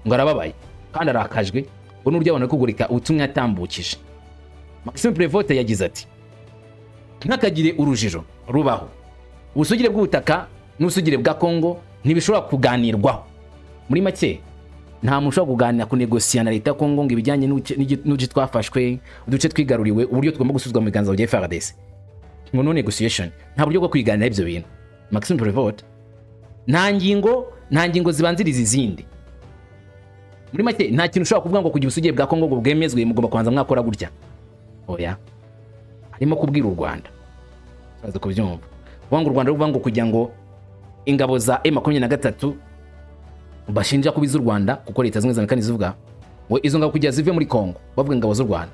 Ngarababaye kandi arakajwe ngo n'uryo abana kugurika ubutumwa yatambukije. Maxime Prévost yagize ati ntakagire urujijo rubaho, ubusugire bw'ubutaka n'ubusugire bwa Kongo ntibishobora kuganirwaho. Muri make nta mushobora kuganira ku negosiya na leta ya Kongo ngo ibijyanye n'uduce twafashwe, uduce twigaruriwe, uburyo tugomba gusubizwa mu biganza bya FARDC. Ngo no negotiation, nta buryo bwo kwiganira ibyo bintu. Maxime Prévost nta ngingo zibanziriza izindi. Muri make nta kintu ushobora kuvuga ngo kugira ubusugire bwa Kongo ngo bwemezwe mugomba kubanza mwakora gutya. Oya, harimo kubwira u Rwanda baza kubyumva wangu u Rwanda ruvuga ngo kugira ngo ingabo za M23 bashinja kubiza u Rwanda kuko leta zimwe zamekani zivuga ngo izo ngabo kujya zive muri Kongo bavuga ingabo z'u Rwanda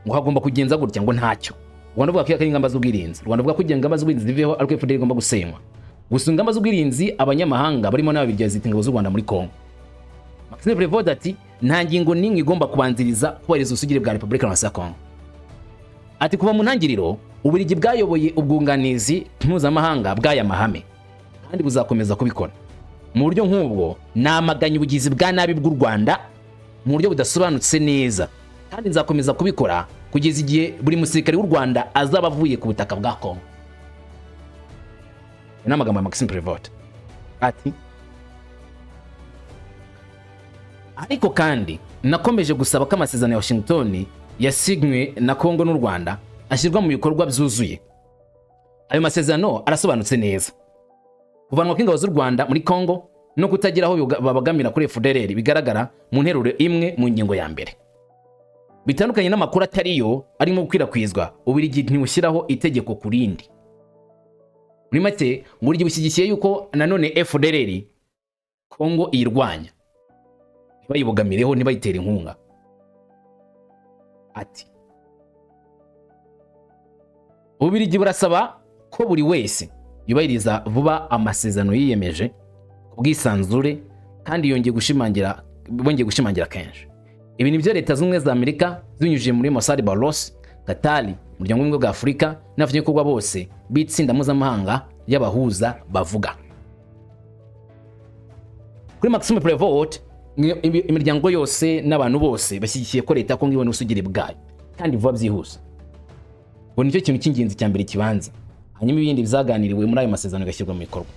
ngo hagomba kugenza gutya ngo ntacyo. Rwanda vuga ko ari ingamba z'ubwirinzi. Rwanda vuga ko kugira ingamba z'ubwirinzi ziveho ariko FDLR igomba gusenywa. Gusa ingamba z'ubwirinzi abanyamahanga barimo n'ababirya zita ingabo z'u Rwanda muri Kongo. Maxime Prévost ati nta ngingo n'imwe igomba kubanziriza kubahiriza ubusugire bwa Republika ya Kongo. Ati kuva mu ntangiriro Ububiligi bwayoboye ubwunganizi mpuzamahanga bw'aya mahame kandi buzakomeza kubikora. Mu buryo nk'ubwo namaganya ubugizi bwa nabi bw'u Rwanda mu buryo budasobanutse neza kandi nzakomeza kubikora kugeza igihe buri musirikare w'u Rwanda azaba avuye ku butaka bwa Kongo. N'amagambo ya Maxime Prévost ati ariko kandi nakomeje gusaba ko amasezerano ya Washington yasinywe na Kongo n'u Rwanda ashyirwa mu bikorwa byuzuye. Ayo masezerano arasobanutse neza. Kuvanwa kw'ingabo z'u Rwanda muri Kongo no kutagira aho babagamira kuri FDLR bigaragara mu nteruro imwe mu ngingo ya mbere. Bitandukanye n'amakuru atariyo arimo gukwirakwizwa Ububiligi ntiwushyiraho itegeko kurindi. Muri make Ububiligi bushyigikiye yuko nanone FDLR Kongo irwanya bayibogamireho nibayitere inkunga. Ati Ububiligi burasaba ko buri wese yubahiriza vuba amasezerano yiyemeje kubwisanzure kandi bongeye gushimangira kenshi. Ibi nibyo leta z'ubumwe za Amerika zinyujije muri Mossad Barros, Katari, umuryango w'ubumwe bwa Afurika n'abanyagihugu bose bitsinda mpuzamahanga y'abahuza bavuga. Kuri Maxime Prévost imiryango yose n'abantu bose bashyigikiye ko leta Kongo ibona ubusugire bwayo kandi vuba byihuse. Ngo nicyo kintu cy'ingenzi cya mbere kibanza. Hanyuma ibindi bizaganiriwe muri ayo masezerano gashyirwa mu bikorwa.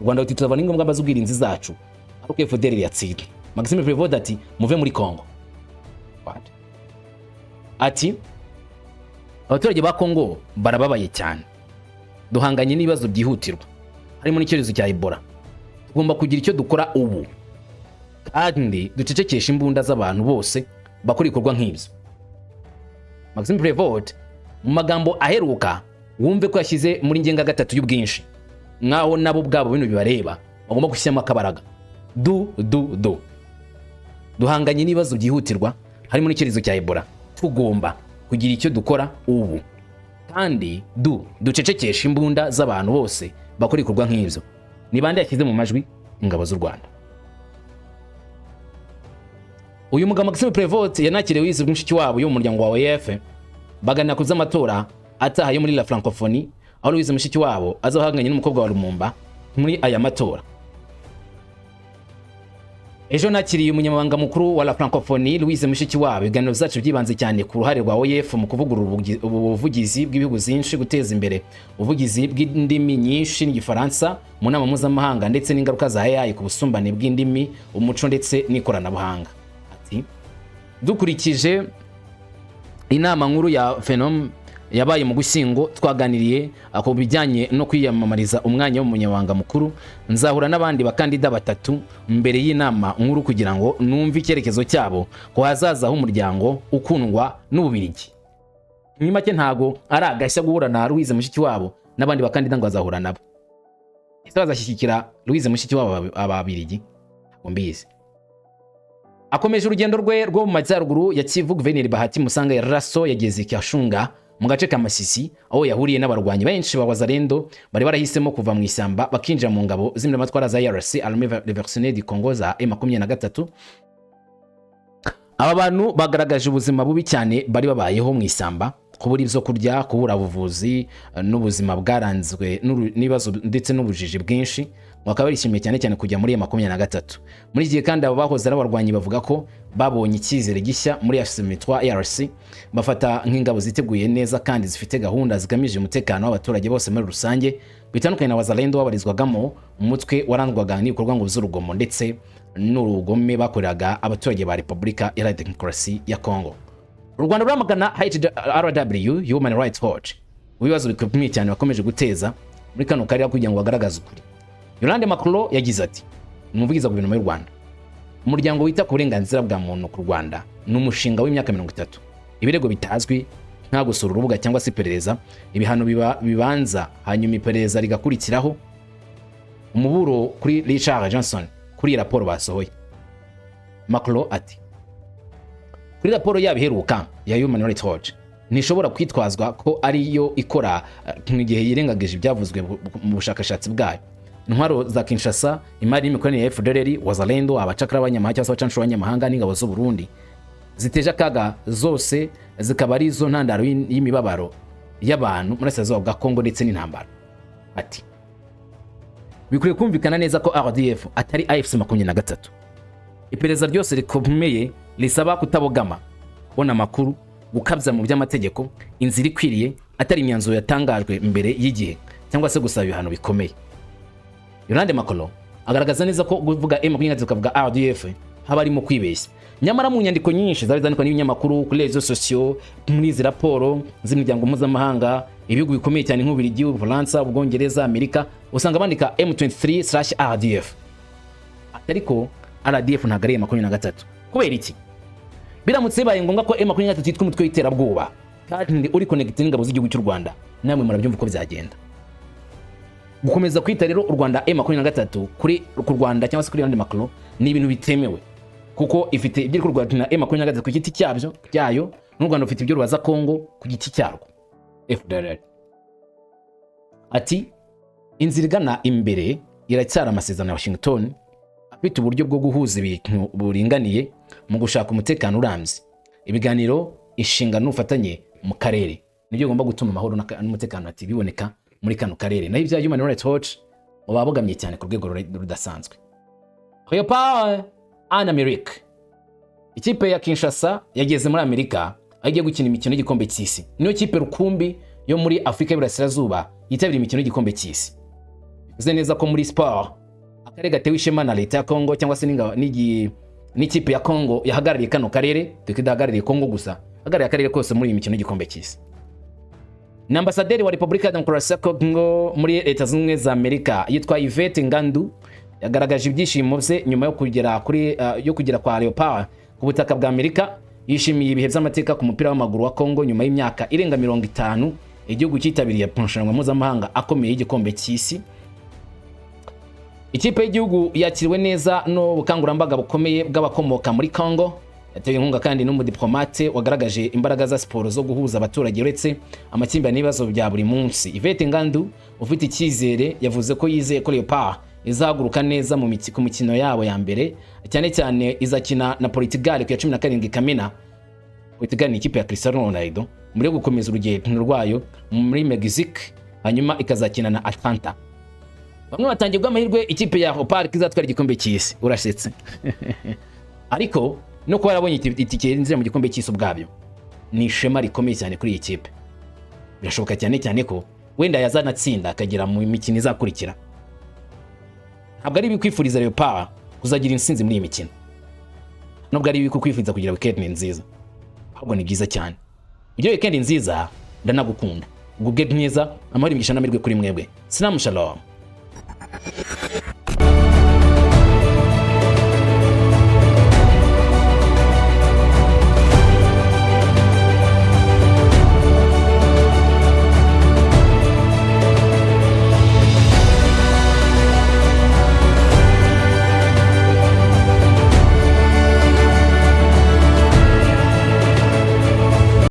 U Rwanda rutituzava n'ingamba z'ubwirinzi zacu ariko FDLR yatsinda. Maxime Prévost ati muve muri Kongo. Ati abaturage ba Kongo barababaye cyane. Duhanganye n'ibibazo byihutirwa harimo n'icyorezo cya Ebola. Tugomba kugira icyo dukora ubu kandi ducecekesha imbunda z'abantu bose bakora ikorwa nk'ibyo. Maxime Prévost mu magambo aheruka wumve ko yashyize muri ngenga gatatu y'ubwinshi nkaho nabo bwabo bino bibareba bagomba gushyiramo akabaraga. Duhanganye n'ibibazo byihutirwa harimo n'icyorezo cya Ebola. Tugomba kugira icyo dukora ubu kandi ducecekesha imbunda z'abantu bose bakora ikorwa nk'ibyo. Ni bande yashyize mu majwi ingabo z'u Rwanda. Uyu mugabo Maxime Prévost yanakiriwe yize bwinshi wabo yo mu muryango wa OEF bagana kuza amatora ataha yo muri la francophonie aho Louise mushiki wabo azahanganye n'umukobwa wa Lumumba muri aya matora. Ejo nakiriye umunyamabanga mukuru wa la Francophonie Louise Mushikiwabo. Ibiganiro zacu byibanze cyane ku ruhare rwa OEF mu kuvugurura ubuvugizi bw'ibihugu byinshi, guteza imbere ubuvugizi bw'indimi nyinshi n'igifaransa mu nama mpuzamahanga, ndetse n'ingaruka za AI ku busumbane bw'indimi, umuco ndetse n'ikoranabuhanga. Ati dukurikije inama nkuru ya Phenom yabaye mu Gushyingo, twaganiriye ku bijyanye no kwiyamamariza umwanya w'umunyamabanga mukuru. Nzahura n'abandi bakandida batatu mbere y'inama nkuru kugira ngo numve icyerekezo cyabo ko hazaza h'umuryango ukundwa n'Ububirigi. Ni make ntago ari agashya guhura na Louise Mushikiwabo n'abandi bakandida ngo azahura nabo. Ese bazashyigikira Louise Mushikiwabo ababirigi? Mbizi. Akomeje urugendo rwe rwo mu majyaruguru ya Kivu. Guverineri Bahati Musanga Raso yageze Kyashunga mu gace ka Masisi, aho yahuriye n'abarwanyi benshi ba Wazalendo bari barahisemo kuva mu ishyamba bakinjira mu ngabo z'imiramatwara za RC Armée Révolutionnaire du Congo za M23. Aba bantu bagaragaje ubuzima bubi cyane bari babayeho mu ishyamba, kubura ibyo kurya, kubura ubuvuzi, n'ubuzima bwaranzwe n'ibibazo ndetse n'ubujiji bwinshi. Bakaba barishimiye cyane cyane kujya muri M23. Muri iki gihe kandi abo bahoze ari abarwanyi bavuga ko babonye icyizere gishya muri RC, bafata nk'ingabo ziteguye neza kandi zifite gahunda zigamije umutekano w'abaturage bose muri rusange, bitandukanye na Wazalendo wabarizwagamo umutwe warangwaga n'ibikorwa ngo z'urugomo ndetse n'urugome bakoreraga abaturage ba Repubulika Iharanira Demokarasi ya Congo. U Rwanda ruramagana HRW Human Rights Watch ibibazo bikomeye cyane bakomeje guteza muri kano karere kugira ngo bagaragaze ukuri. Yolande Makuro yagize ati umuvugizi wa guverinoma y'u Rwanda, umuryango wita ku burenganzira bwa muntu ku Rwanda ni umushinga w'imyaka 30. Ibirego bitazwi nka gusura urubuga cyangwa se iperereza, ibihano bibanza hanyuma iperereza rigakurikiraho. Umuburo kuri Richard Johnson kuri raporo basohoye. Makuro ati kuri raporo yabiheruka ya Human Rights Watch nishobora kwitwazwa ko ari yo ikora mu gihe yirengagije ibyavuzwe mu bushakashatsi bwayo. Intwaro za Kinshasa, imari y'imikoranire ya FDLR, Wazalendo, abacakara b'abanyamahanga cyangwa se abacancuro b'abanyamahanga n'ingabo z'u Burundi ziteje akaga zose, zikaba ari zo ntandaro y'imibabaro y'abantu muri Sazo bwa Congo ndetse n'intambara. Ati bikwiye kumvikana neza ko RDF atari AFC 23. Iperereza ryose rikomeye risaba kutabogama, kubona amakuru, gukabya mu by'amategeko, inzira ikwiriye atari imyanzuro yatangajwe mbere y'igihe cyangwa se gusaba ibihano bikomeye. Yolande Makuro agaragaza neza ko kuvuga M23 tukavuga RDF haba arimo kwibeshya. Nyamara mu nyandiko nyinshi zari zandikwa n'ibinyamakuru kuri réseaux sociaux, muri izi raporo z'imiryango mpuzamahanga, ibihugu bikomeye cyane nk'Ububirigi, Ubufaransa, Ubwongereza, Amerika, usanga bandika M23/RDF. Ariko RDF ntabwo ari M23. Kubera iki? Biramutse baye ngombwa ko M23 yitwa umutwe w'iterabwoba kandi uri connected n'ingabo z'igihugu cy'u Rwanda, namwe murabyumva uko byagenda. Gukomeza kwita rero u Rwanda M23 kuri ku Rwanda cyangwa se kuri Yolande Makuro ni ibintu bitemewe, kuko ifite ibyo ku Rwanda na M23 ku giti cyayo, n'u Rwanda ufite ibyo rubaza Congo ku giti cyarwo FDLR. Ati inzira igana imbere iracyara amasezerano ya Washington afite uburyo bwo guhuza ibintu buringaniye mu gushaka umutekano urambye, ibiganiro, ishinga n'ufatanye mu karere nibyo gomba gutuma amahoro n'umutekano ati biboneka muri kano karere. Naho ibya Human Rights Watch babogamye cyane ku rwego rudasanzwe. Leopard en Amerique, ikipe ya Kinshasa yageze muri Amerika agiye gukina imikino y'igikombe cy'isi. Niyo kipe rukumbi yo muri Afrika y'Iburasirazuba yitabira imikino y'igikombe cy'isi. Bivuze neza ko muri sport akarere gatewe ishema na leta ya Congo cyangwa se n'ikipe ya Congo yahagarariye kano karere, tukidahagarariye Congo gusa, hagarariye akarere kose muri imikino y'igikombe cy'isi. Na ambasaderi wa Repubulika ya Demokarasi ya Congo muri Leta Zunze Ubumwe za Amerika yitwa Yvette Ngandu yagaragaje ibyishimo bye nyuma yo kugera kwa Leopard ku butaka bwa Amerika. Yishimiye ibihe by'amateka ku mupira w'amaguru wa Congo nyuma y'imyaka irenga 50 igihugu cyitabiriye irushanwa mpuzamahanga akomeye y'igikombe cy'isi. Ikipe y'igihugu yakiriwe neza no bukangurambaga bukomeye bw'abakomoka muri Congo, yatewe inkunga kandi n'umudiplomate wagaragaje imbaraga za siporo zo guhuza abaturage uretse amakimbirane n'ibibazo bya buri munsi. Yvette Ngandu ufite icyizere yavuze ko yizeye ko Leopard izahaguruka neza ku mikino yabo ya mbere, cyane cyane izakina na Portugal ku ya 17 Kamena. Portugal ni ikipe ya Cristiano Ronaldo muri gukomeza urugendo rwayo muri Mexique, hanyuma ikazakina na Atlanta. bamwe batangiye bw'amahirwe ikipe ya Leopard izatwara igikombe cy'isi urasetse ariko no kuba yarabonye itike inzira mu gikombe cy'isi ubwabyo ni ishema rikomeye cyane kuri iyi kipe. Birashoboka cyane ko wenda yazanatsinda akagera mu mikino izakurikira. Ntabwo ari bikwifuriza Leopard kuzagira insinzi muri iyi mikino, nubwo ari bikwifuriza kugira weekend nziza, ahubwo ni byiza cyane. Ugira weekend nziza ndanagukunda, gubwe neza, amahoro imigisha n'amirwe kuri mwebwe. Sinamu shalom.